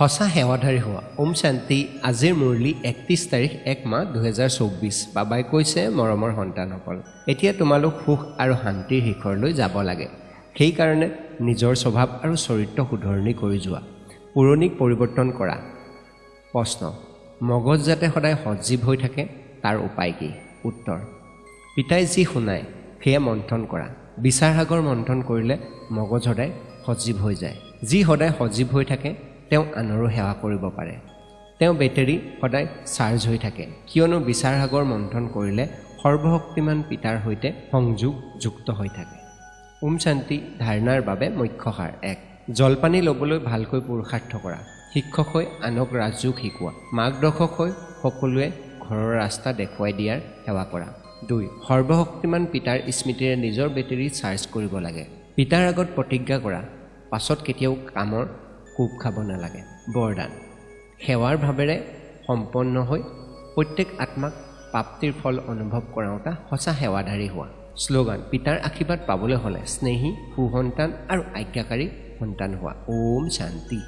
সঁচা সেৱাধাৰী হোৱা। ওম শান্তি। আজিৰ মুৰলী 31 তাৰিখ 1 মাহ 2024। বাবাই কৈছে, মৰমৰ সন্তানসকল, এতিয়া তোমালোক সুখ আৰু শান্তিৰ শিখৰলৈ যাব লাগে। সেইকাৰণে নিজৰ স্বভাৱ আৰু চৰিত্ৰ শুধৰণি কৰি যোৱা, পুৰণিক পৰিৱৰ্তন কৰা। প্ৰশ্ন: মগজ যাতে সদায় সজীৱ হৈ থাকে তাৰ উপায় কি? উত্তৰ: পিতাই যি শুনায় সেয়া মন্থন কৰা। বিচাৰ সাগৰ মন্থন কৰিলে মগজ সদায় সজীৱ হৈ যায়। যি সদায় সজীৱ হৈ থাকে তেওঁ আনৰো সেৱা কৰিব পাৰে। তেওঁ বেটেৰী সদায় চাৰ্জ হৈ থাকে, কিয়নো বিচাৰ সাগৰ মন্থন কৰিলে সৰ্বশক্তিমান পিতাৰ সৈতে সংযোগ যুক্ত হৈ থাকে। ওম শান্তি। ধাৰণাৰ বাবে মুখ্য সাৰ: 1. জলপানী ল'বলৈ ভালকৈ পুৰুষাৰ্থ কৰা। শিক্ষক হৈ আনক ৰাজযোগ শিকোৱা। মাৰ্গদৰ্শক হৈ সকলোৱে ঘৰৰ ৰাস্তা দেখুৱাই দিয়াৰ সেৱা কৰা। 2. সৰ্বশক্তিমান পিতাৰ স্মৃতিৰে নিজৰ বেটেৰী চাৰ্জ কৰিব লাগে। পিতাৰ আগত প্ৰতিজ্ঞা কৰা, পাছত কেতিয়াও কামৰ কোব খাব নালাগে। বৰদান: সেৱাৰ ভাৱেৰে সম্পন্ন হৈ প্ৰত্যেক আত্মাক প্ৰাপ্তিৰ ফল অনুভৱ কৰাওঁতা সঁচা সেৱাধাৰী হোৱা। শ্লোগান: পিতাৰ আশীৰ্বাদ পাবলৈ হ'লে স্নেহী, সুসন্তান আৰু আজ্ঞাকাৰী সন্তান হোৱা। ওম শান্তি।